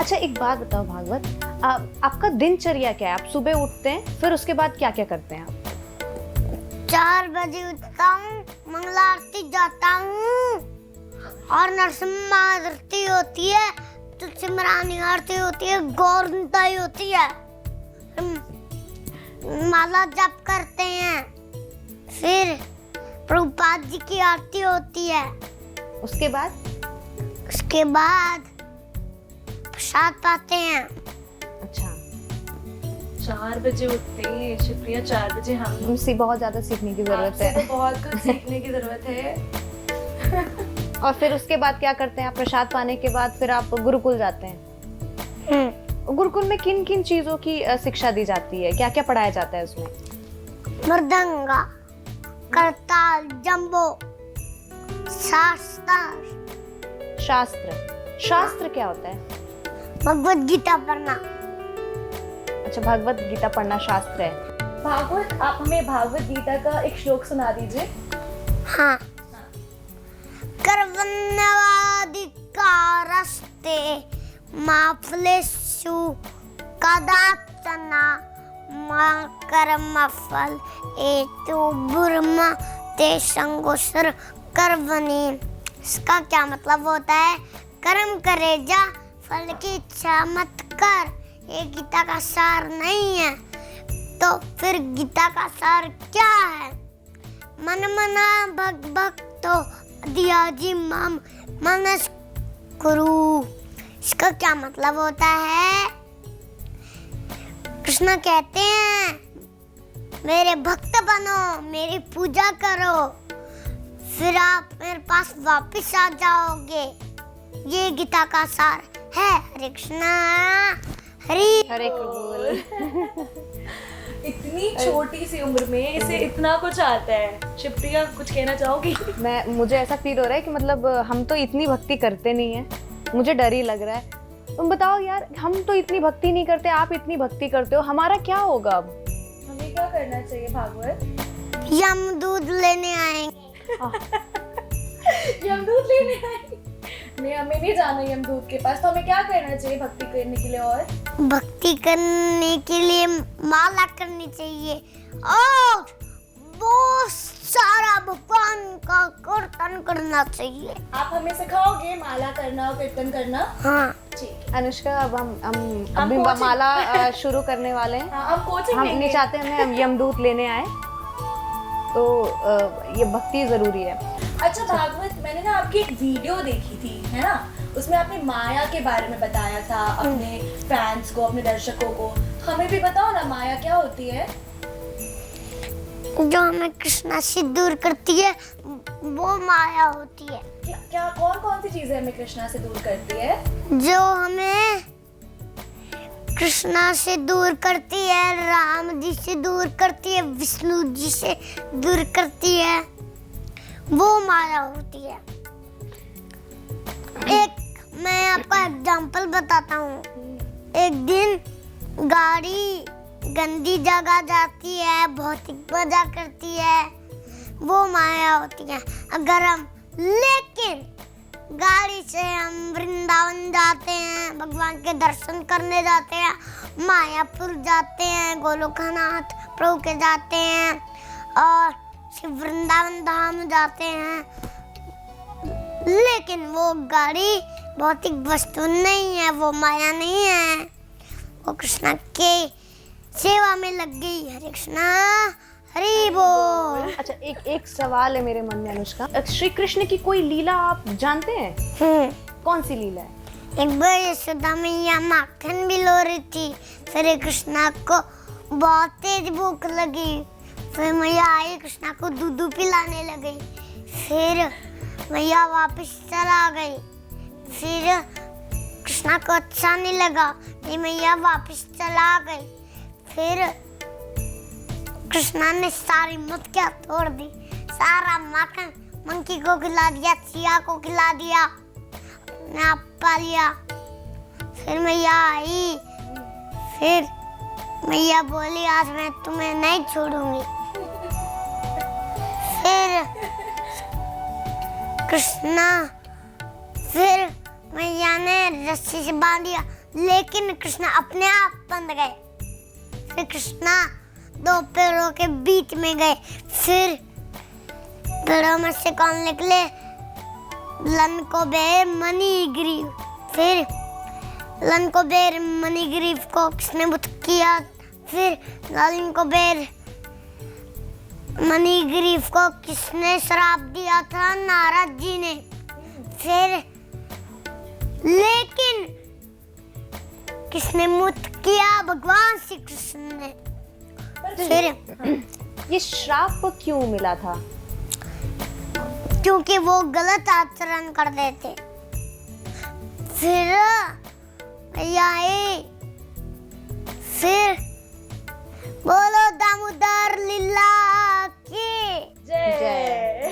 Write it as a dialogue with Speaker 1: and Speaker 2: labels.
Speaker 1: अच्छा एक बात बताओ भागवत, आपका दिनचर्या क्या है? आप सुबह उठते हैं, फिर उसके बाद क्या क्या करते हैं आप?
Speaker 2: 4 बजे उठता हूँ, मंगला आरती जाता हूँ और नरसिम्हा आरती होती है, तुलसीमरानी आरती होती है, गौरताई होती है, माला जप करते हैं, फिर प्रभुपाद जी की आरती होती है।
Speaker 1: उसके बाद
Speaker 2: प्रसाद पाते हैं।
Speaker 1: अच्छा,
Speaker 3: 4 बजे उठते हैं शिवप्रिया, 4 बजे हम
Speaker 1: हमसे बहुत ज्यादा सीखने की जरूरत
Speaker 3: आपसे
Speaker 1: है।
Speaker 3: तो बहुत कुछ सीखने की जरूरत है।
Speaker 1: और फिर उसके बाद क्या करते हैं आप? प्रसाद पाने के बाद फिर आप गुरुकुल जाते हैं। गुरुकुल में किन किन चीजों की शिक्षा दी जाती है? क्या क्या पढ़ाया जाता है उसमें?
Speaker 2: मृदंगा, करताल, जंबो, शास्त्र।
Speaker 1: शास्त्र क्या होता है?
Speaker 2: भगवत गीता पढ़ना।
Speaker 1: अच्छा, भगवत गीता पढ़ना शास्त्र है।
Speaker 3: भागवत, आप हमें भागवत गीता का एक श्लोक सुना दीजिए।
Speaker 2: हाँ। कर्मण्यवाधिकारस्ते मा फलेषु कदाचन मा कर्मफल हेतुर्मा ते संगोचर कर्मणि। इसका क्या मतलब होता है? कर्म करे जा, फल की इच्छा मत कर। ये गीता का सार नहीं है। तो फिर गीता का सार क्या है? मन मना भग भक्तो दियाजी मम मनस कुरु। इसका क्या मतलब होता है? कृष्ण कहते हैं मेरे भक्त बनो, मेरी पूजा करो, फिर आप मेरे पास वापस आ जाओगे। ये गीता का सार है। हरे कृष्णा,
Speaker 1: हरे बोल।
Speaker 3: इतनी छोटी सी उम्र में इसे इतना कुछ आता है। शिवप्रिया, कुछ कहना चाहोगी?
Speaker 1: मुझे ऐसा फील हो रहा है कि मतलब हम तो इतनी भक्ति करते नहीं है, मुझे डर ही लग रहा है। तुम बताओ यार, हम तो इतनी भक्ति नहीं करते, आप इतनी भक्ति करते हो, हमारा क्या होगा अब?
Speaker 3: हमें क्या करना चाहिए भागवत?
Speaker 2: यमदूत लेने आएंगे।
Speaker 3: यमदूत लेने आएंगे? नहीं, हमें नहीं जाना यमदूत के पास। तो हमें क्या करना चाहिए भक्ति करने के लिए? और
Speaker 2: भक्ति करने के लिए माला करनी चाहिए और बहुत सारा भगवान का कीर्तन करना चाहिए।
Speaker 3: आप हमें सिखाओगे माला करना और कीर्तन करना?
Speaker 2: हाँ।
Speaker 3: ठीक है।
Speaker 1: अनुष्का, अब हम अभी माला शुरू करने वाले हैं।
Speaker 3: हाँ, हम कोचिंग
Speaker 1: हम
Speaker 3: लेंगे।
Speaker 1: नहीं चाहते हम यमदूत लेने आए, तो ये भक्ति जरूरी है।
Speaker 3: अच्छा भागवत, मैंने ना आपकी एक वीडियो देखी थी, है ना? उसमें आपने माया के बारे में बताया था अपने फैंस को, अपने दर्शकों को। हमें भी बताओ ना, माया क्या होती है?
Speaker 2: जो हमें कृष्णा से दूर करती है वो माया होती है।
Speaker 3: क्या कौन कौन सी चीजें हमें कृष्णा से दूर करती है?
Speaker 2: जो हमें कृष्णा से दूर करती है, राम जी से दूर करती है, विष्णु जी से दूर करती है, वो माया होती है। एक मैं आपको एग्जांपल बताता हूँ। एक दिन गाड़ी गंदी जगह जाती है, भौतिक मजा करती है, वो माया होती है। लेकिन गाड़ी से हम वृंदावन जाते हैं, भगवान के दर्शन करने जाते हैं, मायापुर जाते हैं, गोलोकनाथ प्रभु के जाते हैं और वृंदावन धाम जाते हैं, लेकिन वो गाड़ी भौतिक वस्तु नहीं है, वो माया नहीं है, वो कृष्ण के सेवा में लग गई। हरे कृष्णा, हरि बोल।
Speaker 1: अच्छा, एक सवाल है मेरे मन में अनुष्का, श्री कृष्ण की कोई लीला आप जानते हैं? कौन सी लीला है?
Speaker 2: एक बार यशोदा मैया माखन भिगो रही थी, फिर कृष्णा को बहुत तेज भूख लगी, फिर मैया आई कृष्णा को दूध पिलाने लगी, फिर मैया वापस चला गई, फिर कृष्णा को अच्छा नहीं लगा, फिर मैया वापस चला गई, फिर कृष्णा ने सारी मटकियाँ तोड़ दी, सारा माखन मंकी को खिला दिया, चिया को खिला दिया, ना पा लिया। फिर मैया आई, फिर मैया बोली आज मैं तुम्हें नहीं छोड़ूंगी। फिर कृष्णा, फिर मैया ने रस्सी से बांध दिया, लेकिन कृष्ण अपने आप बंध गए। फिर कृष्णा दो पेड़ों के बीच में गए। फिर पेड़ों में से कौन निकले? लंकोबेर मणिग्रीव। फिर लंकोबेर मणिग्रीव को किसने बुद्ध किया? फिर लंकोबेर मणिग्रीव को किसने श्राप दिया था? नारद जी ने। फिर लेकिन किसने मुक्त किया? भगवान श्री कृष्ण ने। फिर
Speaker 1: ये श्राप क्यों मिला था?
Speaker 2: क्योंकि वो गलत आचरण कर देते। फिर फिर बोलो दामोदर लीला की
Speaker 1: जय।